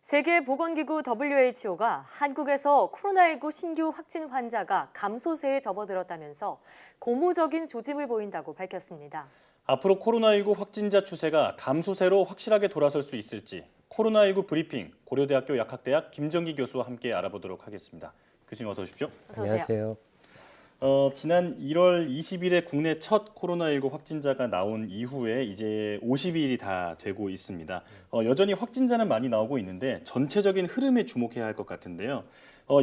세계보건기구 WHO가 한국에서 코로나19 신규 확진 환자가 감소세에 접어들었다면서 고무적인 조짐을 보인다고 밝혔습니다. 앞으로 코로나19 확진자 추세가 감소세로 확실하게 돌아설 수 있을지 코로나19 브리핑 고려대학교 약학대학 김정기 교수와 함께 알아보도록 하겠습니다. 교수님 어서 오십시오. 어서 오세요. 안녕하세요. 지난 1월 20일에 국내 첫 코로나19 확진자가 나온 이후에 이제 50일이 다 되고 있습니다. 여전히 확진자는 많이 나오고 있는데 전체적인 흐름에 주목해야 할 것 같은데요.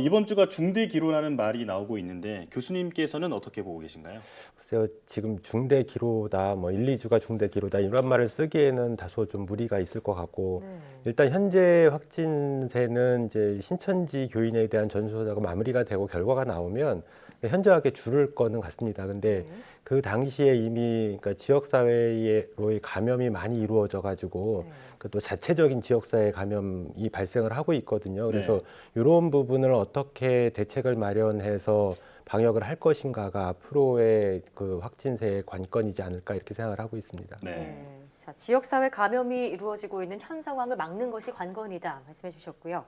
이번 주가 중대 기로라는 말이 나오고 있는데 교수님께서는 어떻게 보고 계신가요? 글쎄요, 지금 중대 기로다, 1, 2주가 중대 기로다 이런 말을 쓰기에는 다소 좀 무리가 있을 것 같고 일단 현재 확진세는 이제 신천지 교인에 대한 전수조사가 마무리가 되고 결과가 나오면 현저하게 줄을 거는 같습니다. 근데 그 당시에 이미 그러니까 지역사회로의 감염이 많이 이루어져 가지고 또 자체적인 지역사회 감염이 발생을 하고 있거든요. 그래서 이런 부분을 어떻게 대책을 마련해서 방역을 할 것인가가 앞으로의 그 확진세의 관건이지 않을까 이렇게 생각을 하고 있습니다. 자, 지역사회 감염이 이루어지고 있는 현 상황을 막는 것이 관건이다 말씀해 주셨고요.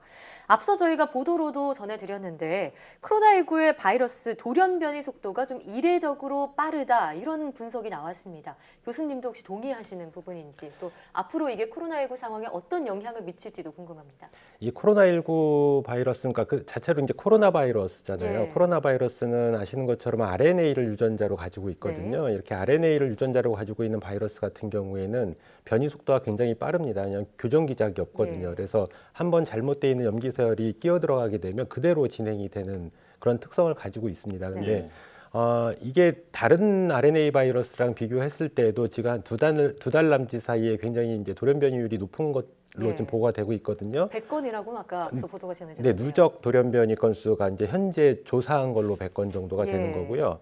앞서 저희가 보도로도 전해드렸는데 코로나19의 바이러스 돌연변이 속도가 좀 이례적으로 빠르다 이런 분석이 나왔습니다. 교수님도 혹시 동의하시는 부분인지 또 앞으로 이게 코로나19 상황에 어떤 영향을 미칠지도 궁금합니다. 이 코로나19 바이러스, 그러니까 그 자체로 이제 코로나 바이러스잖아요. 코로나 바이러스는 아시는 것처럼 RNA를 유전자로 가지고 있거든요. 이렇게 RNA를 유전자로 가지고 있는 바이러스 같은 경우에는 변이 속도가 굉장히 빠릅니다. 그냥 교정 기작이 없거든요. 그래서 한번 잘못되어 있는 염기서열이 끼어 들어가게 되면 그대로 진행이 되는 그런 특성을 가지고 있습니다. 근데 이게 다른 RNA 바이러스랑 비교했을 때도 지금 한 두 달 남짓 사이에 굉장히 이제 돌연변이율이 높은 것로 지금 보고가 되고 있거든요. 100건이라고 아까 앞서 보도가 네, 전해졌는데요. 누적 돌연변이 건수가 이제 현재 조사한 걸로 100건 정도가 되는 거고요.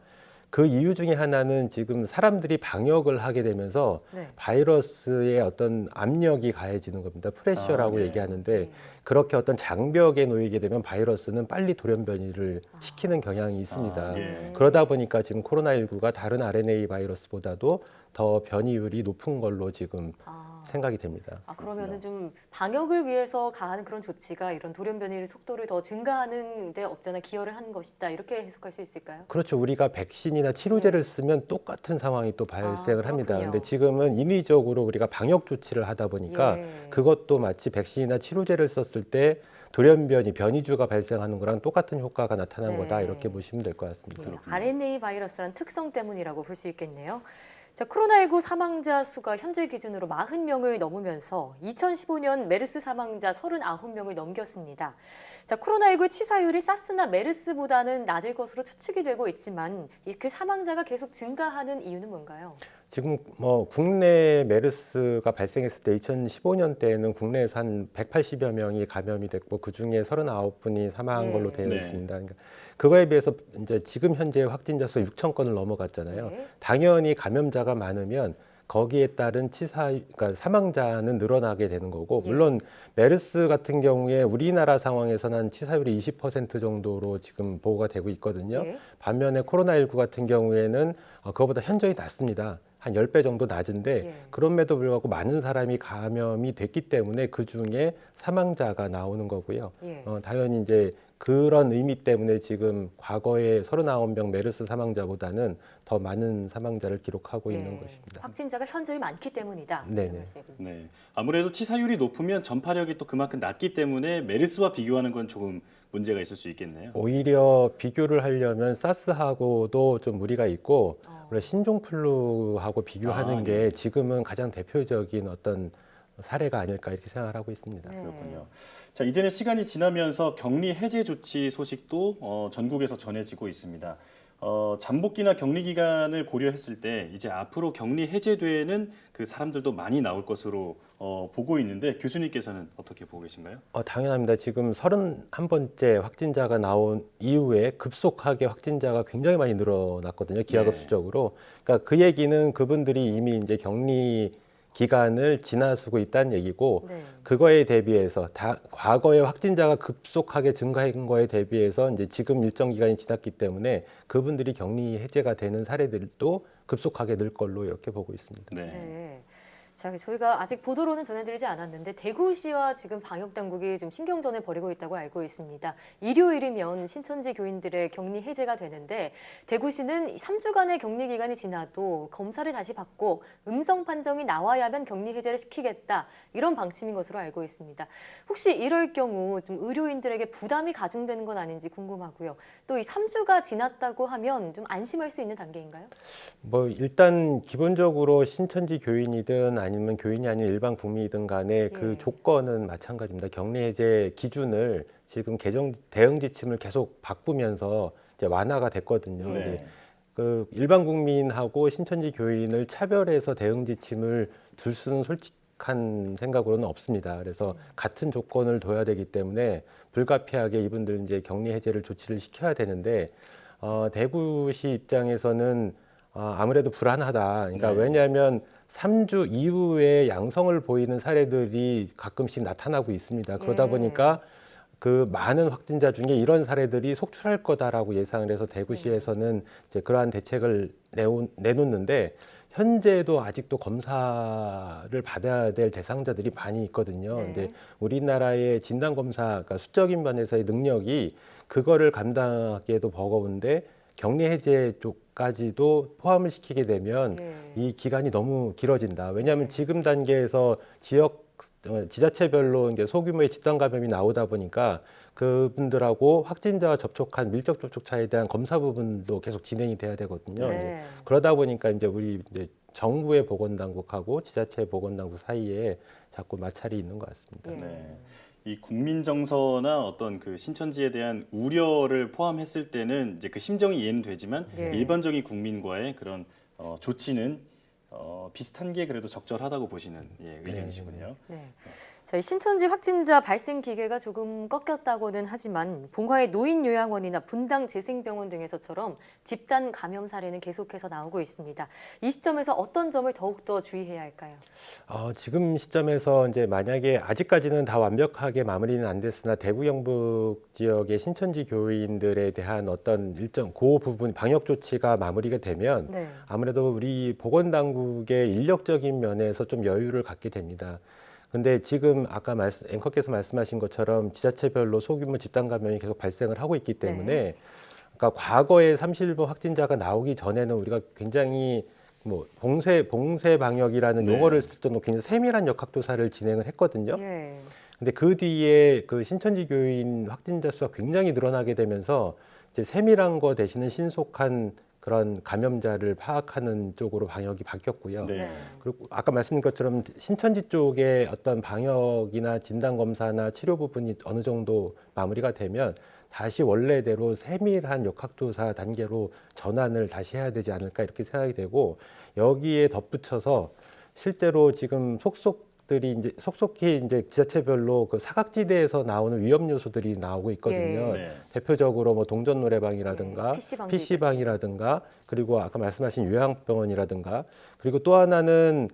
그 이유 중에 하나는 지금 사람들이 방역을 하게 되면서 바이러스의 어떤 압력이 가해지는 겁니다. 프레셔라고 얘기하는데 그렇게 어떤 장벽에 놓이게 되면 바이러스는 빨리 돌연변이를 시키는 경향이 있습니다. 그러다 보니까 지금 코로나19가 다른 RNA 바이러스보다도 더 변이율이 높은 걸로 지금 생각이 됩니다. 그러면은 좀 방역을 위해서 가하는 그런 조치가 이런 돌연변이의 속도를 더 증가하는 데 없잖아 기여를 한 것이다 이렇게 해석할 수 있을까요? 그렇죠. 우리가 백신이나 치료제를 쓰면 똑같은 상황이 또 발생을 합니다. 그렇군요. 근데 지금은 인위적으로 우리가 방역 조치를 하다 보니까 그것도 마치 백신이나 치료제를 썼을 때 돌연변이, 변이주가 발생하는 거랑 똑같은 효과가 나타난 거다 이렇게 보시면 될 것 같습니다. RNA 바이러스란 특성 때문이라고 볼 수 있겠네요. 자, 코로나19 사망자 수가 현재 기준으로 40명을 넘으면서 2015년 메르스 사망자 39명을 넘겼습니다. 자, 코로나19 치사율이 사스나 메르스보다는 낮을 것으로 추측이 되고 있지만 그 사망자가 계속 증가하는 이유는 뭔가요? 지금 국내 메르스가 발생했을 때 2015년 때에는 국내에서 한 180여 명이 감염이 됐고 그 중에 39분이 사망한 걸로 되어 있습니다. 그러니까 그거에 비해서 이제 지금 현재 확진자 수 6천 건을 넘어갔잖아요. 당연히 감염자가 많으면 거기에 따른 그러니까 사망자는 늘어나게 되는 거고 물론 메르스 같은 경우에 우리나라 상황에서는 한 치사율이 20% 정도로 지금 보고가 되고 있거든요. 반면에 코로나19 같은 경우에는 그거보다 현저히 낮습니다. 한 10배 정도 낮은데 그럼에도 불구하고 많은 사람이 감염이 됐기 때문에 그중에 사망자가 나오는 거고요. 당연히 이제 그런 의미 때문에 지금 과거에 39명 메르스 사망자보다는 더 많은 사망자를 기록하고 있는 것입니다. 확진자가 현저히 많기 때문이다. 네. 아무래도 치사율이 높으면 전파력이 또 그만큼 낮기 때문에 메르스와 비교하는 건 조금 문제가 있을 수 있겠네요. 오히려 비교를 하려면 사스하고도 좀 무리가 있고 신종플루하고 비교하는 게 지금은 가장 대표적인 어떤 사례가 아닐까 이렇게 생각을 하고 있습니다. 그렇군요. 자, 이제는 시간이 지나면서 격리 해제 조치 소식도 전국에서 전해지고 있습니다. 잠복기나 격리 기간을 고려했을 때 이제 앞으로 격리 해제되는 그 사람들도 많이 나올 것으로 보고 있는데 교수님께서는 어떻게 보고 계신가요? 당연합니다. 지금 31번째 확진자가 나온 이후에 급속하게 확진자가 굉장히 많이 늘어났거든요. 기하급수적으로. 그러니까 그 얘기는 그분들이 이미 이제 격리 기간을 지나서고 있다는 얘기고 그거에 대비해서 과거에 확진자가 급속하게 증가한 거에 대비해서 이제 지금 일정 기간이 지났기 때문에 그분들이 격리 해제가 되는 사례들도 급속하게 늘 걸로 이렇게 보고 있습니다. 자, 저희가 아직 보도로는 전해드리지 않았는데 대구시와 지금 방역 당국이 좀 신경전을 벌이고 있다고 알고 있습니다. 일요일이면 신천지 교인들의 격리 해제가 되는데 대구시는 3주간의 격리 기간이 지나도 검사를 다시 받고 음성 판정이 나와야만 격리 해제를 시키겠다. 이런 방침인 것으로 알고 있습니다. 혹시 이럴 경우 좀 의료인들에게 부담이 가중되는 건 아닌지 궁금하고요. 또 이 3주가 지났다고 하면 좀 안심할 수 있는 단계인가요? 뭐 일단 기본적으로 신천지 교인이든 아니면 교인이 아닌 일반 국민이든 간에 그 예. 조건은 마찬가지입니다. 격리 해제 기준을 지금 대응 지침을 계속 바꾸면서 이제 완화가 됐거든요. 네. 근데 그 일반 국민하고 신천지 교인을 차별해서 대응 지침을 둘 수는 솔직한 생각으로는 없습니다. 그래서 같은 조건을 둬야 되기 때문에 불가피하게 이분들 이제 격리 해제를 조치를 시켜야 되는데 대구시 입장에서는 아무래도 불안하다. 그러니까 네. 왜냐하면 3주 이후에 양성을 보이는 사례들이 가끔씩 나타나고 있습니다. 그러다 예. 보니까 그 많은 확진자 중에 이런 사례들이 속출할 거다라고 예상을 해서 대구시에서는 이제 그러한 대책을 내놓는데 현재도 아직도 검사를 받아야 될 대상자들이 많이 있거든요. 네. 근데 우리나라의 진단 검사, 그러니까 수적인 면에서의 능력이 그거를 감당하기에도 버거운데 격리 해제 쪽까지도 포함을 시키게 되면 예. 이 기간이 너무 길어진다. 왜냐하면 네. 지금 단계에서 지자체별로 이제 소규모의 집단 감염이 나오다 보니까 그분들하고 확진자와 접촉한 밀접 접촉자에 대한 검사 부분도 계속 진행이 돼야 되거든요. 네. 이제 그러다 보니까 이제 우리 이제 정부의 보건당국하고 지자체 보건당국 사이에 자꾸 마찰이 있는 것 같습니다. 예. 네. 이 국민 정서나 어떤 그 신천지에 대한 우려를 포함했을 때는 이제 그 심정이 이해는 되지만 네. 일반적인 국민과의 그런 조치는 비슷한 게 그래도 적절하다고 보시는 의견이시군요. 네. 자, 이 신천지 확진자 발생 기계가 조금 꺾였다고는 하지만 봉화의 노인요양원이나 분당 재생병원 등에서처럼 집단 감염 사례는 계속해서 나오고 있습니다. 이 시점에서 어떤 점을 더욱더 주의해야 할까요? 지금 시점에서 이제 만약에 아직까지는 다 완벽하게 마무리는 안 됐으나 대구 영북 지역의 신천지 교인들에 대한 어떤 일정 그 부분 방역 조치가 마무리가 되면 네. 아무래도 우리 보건당국의 인력적인 면에서 좀 여유를 갖게 됩니다. 근데 지금 아까 앵커께서 말씀하신 것처럼 지자체별로 소규모 집단 감염이 계속 발생을 하고 있기 때문에 네. 그러니까 과거에 30일 확진자가 나오기 전에는 우리가 굉장히 뭐 봉쇄 방역이라는 네. 용어를 쓸 정도로 굉장히 세밀한 역학조사를 진행을 했거든요. 예. 근데 그 뒤에 그 신천지 교인 확진자 수가 굉장히 늘어나게 되면서 이제 세밀한 거 대신에 신속한 그런 감염자를 파악하는 쪽으로 방역이 바뀌었고요. 네. 그리고 아까 말씀드린 것처럼 신천지 쪽의 어떤 방역이나 진단 검사나 치료 부분이 어느 정도 마무리가 되면 다시 원래대로 세밀한 역학조사 단계로 전환을 다시 해야 되지 않을까 이렇게 생각이 되고 여기에 덧붙여서 실제로 지금 속속히 이제 지자체별로 그 사각지대에서 나오는 위험 요소들이 나오고 있거든요. 네. 대표적으로 뭐 동전 노래방이라든가 PC방 PC방이라든가 그리고 아까 말씀하신 요양병원이라든가 그리고 또 하나는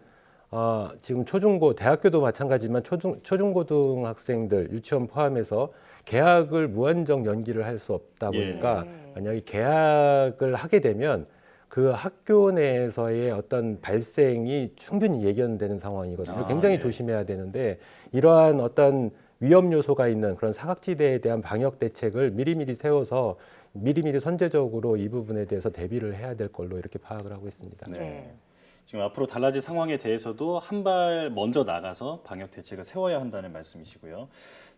지금 초중고 대학교도 마찬가지지만 초중고등학생들 유치원 포함해서 개학을 무한정 연기를 할 수 없다 보니까 예. 만약에 개학을 하게 되면 그 학교 내에서의 어떤 발생이 충분히 예견되는 상황이거든요. 굉장히 네. 조심해야 되는데 이러한 어떤 위험 요소가 있는 그런 사각지대에 대한 방역 대책을 미리미리 세워서 미리미리 선제적으로 이 부분에 대해서 대비를 해야 될 걸로 이렇게 파악을 하고 있습니다. 네. 네. 지금 앞으로 달라질 상황에 대해서도 한 발 먼저 나가서 방역 대책을 세워야 한다는 말씀이시고요.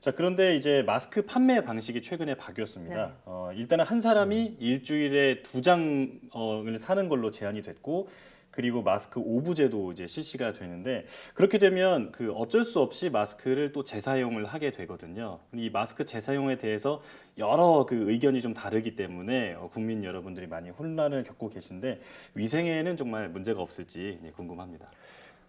자, 그런데 이제 마스크 판매 방식이 최근에 바뀌었습니다. 네. 일단은 한 사람이 일주일에 2장을 사는 걸로 제한이 됐고, 그리고 마스크 오부제도 이제 실시가 되는데 그렇게 되면 그 어쩔 수 없이 마스크를 또 재사용을 하게 되거든요. 이 마스크 재사용에 대해서 여러 그 의견이 좀 다르기 때문에 국민 여러분들이 많이 혼란을 겪고 계신데 위생에는 정말 문제가 없을지 궁금합니다.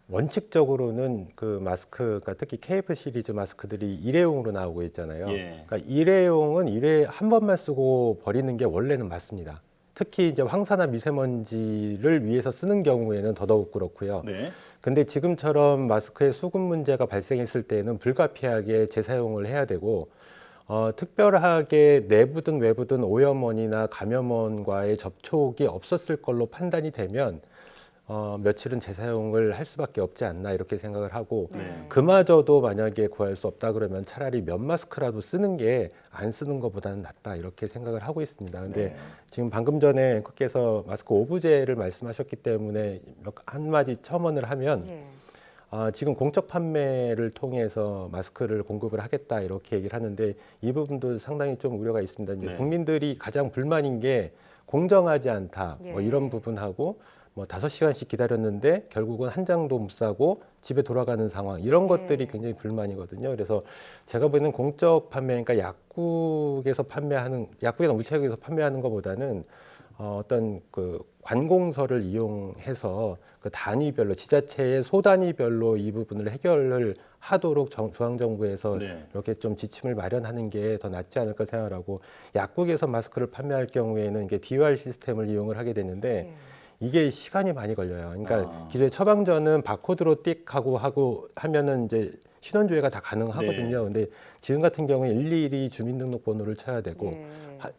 원칙적으로는 그 마스크가 특히 KF 시리즈 마스크들이 일회용으로 나오고 있잖아요. 예. 그러니까 일회용은 일회 한 번만 쓰고 버리는 게 원래는 맞습니다. 특히 이제 황사나 미세먼지를 위해서 쓰는 경우에는 더더욱 그렇고요. 네. 근데 지금처럼 마스크에 수분 문제가 발생했을 때는 불가피하게 재사용을 해야 되고 특별하게 내부든 외부든 오염원이나 감염원과의 접촉이 없었을 걸로 판단이 되면 며칠은 재사용을 할 수밖에 없지 않나 이렇게 생각을 하고 네. 그마저도 만약에 구할 수 없다 그러면 차라리 면 마스크라도 쓰는 게 안 쓰는 것보다는 낫다 이렇게 생각을 하고 있습니다. 근데 네. 지금 방금 전에 앵커께서 마스크 오브제를 말씀하셨기 때문에 한마디 첨언을 하면 예. 지금 공적 판매를 통해서 마스크를 공급을 하겠다 이렇게 얘기를 하는데 이 부분도 상당히 좀 우려가 있습니다. 이제 네. 국민들이 가장 불만인 게 공정하지 않다 뭐 예. 이런 부분하고 뭐 5시간씩 기다렸는데 결국은 한 장도 못 사고 집에 돌아가는 상황 이런 것들이 굉장히 불만이거든요. 그래서 제가 보기에는 공적 판매, 그러니까 약국에서 판매하는 약국이나 우체국에서 판매하는 것보다는 어떤 그 관공서를 이용해서 그 단위별로 지자체의 소단위별로 이 부분을 해결을 하도록 중앙정부에서 네. 이렇게 좀 지침을 마련하는 게 더 낫지 않을까 생각하고 약국에서 마스크를 판매할 경우에는 이게 DOR 시스템을 이용을 하게 되는데 예. 이게 시간이 많이 걸려요. 그러니까 아. 기존에 처방전은 바코드로 띡 하고 하면은 이제 신원조회가 다 가능하거든요. 근데 지금 같은 경우에 일일이 주민등록번호를 쳐야 되고 예.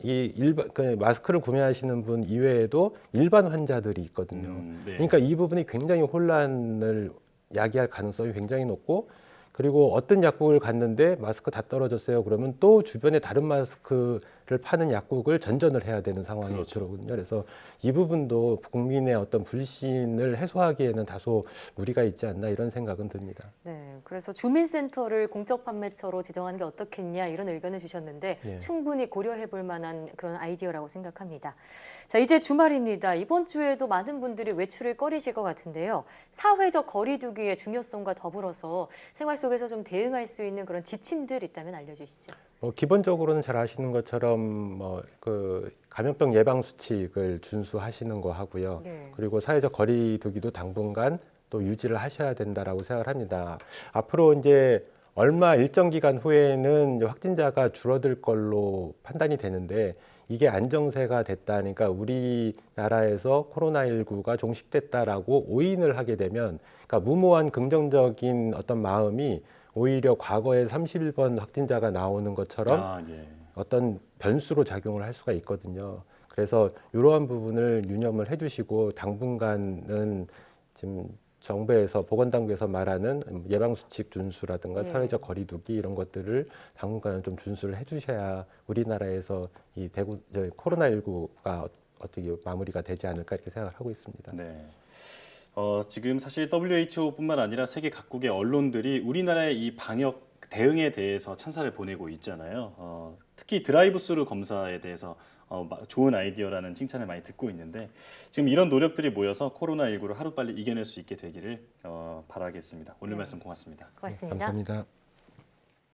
이 일반 그 마스크를 구매하시는 분 이외에도 일반 환자들이 있거든요. 네. 그러니까 이 부분이 굉장히 혼란을 야기할 가능성이 굉장히 높고 그리고 어떤 약국을 갔는데 마스크 다 떨어졌어요. 그러면 또 주변에 다른 마스크를 파는 약국을 전전을 해야 되는 상황이 그렇죠. 들어오거든요. 그래서 이 부분도 국민의 어떤 불신을 해소하기에는 다소 무리가 있지 않나 이런 생각은 듭니다. 네, 그래서 주민센터를 공적 판매처로 지정하는 게 어떻겠냐 이런 의견을 주셨는데 예. 충분히 고려해 볼 만한 그런 아이디어라고 생각합니다. 자, 이제 주말입니다. 이번 주에도 많은 분들이 외출을 꺼리실 것 같은데요. 사회적 거리두기의 중요성과 더불어서 생활 속에서 좀 대응할 수 있는 그런 지침들 있다면 알려주시죠. 기본적으로는 잘 아시는 것처럼 그 감염병 예방 수칙을 준수하시는 거 하고요. 네. 그리고 사회적 거리두기도 당분간 또 유지를 하셔야 된다라고 생각을 합니다. 앞으로 이제 얼마 일정 기간 후에는 이제 확진자가 줄어들 걸로 판단이 되는데 이게 안정세가 됐다니까 우리나라에서 코로나19가 종식됐다라고 오인을 하게 되면 그러니까 무모한 긍정적인 어떤 마음이 오히려 과거에 31번 확진자가 나오는 것처럼 예. 어떤 변수로 작용을 할 수가 있거든요. 그래서 이러한 부분을 유념을 해주시고 당분간은 지금 정부에서 보건당국에서 말하는 예방수칙 준수라든가 예. 사회적 거리두기 이런 것들을 당분간은 좀 준수를 해주셔야 우리나라에서 이 코로나19가 어떻게 마무리가 되지 않을까 이렇게 생각을 하고 있습니다. 네. 지금 사실 WHO뿐만 아니라 세계 각국의 언론들이 우리나라의 이 방역 대응에 대해서 찬사를 보내고 있잖아요. 특히 드라이브스루 검사에 대해서 좋은 아이디어라는 칭찬을 많이 듣고 있는데 지금 이런 노력들이 모여서 코로나19를 하루빨리 이겨낼 수 있게 되기를 바라겠습니다. 오늘 네. 말씀 고맙습니다. 고맙습니다. 감사합니다.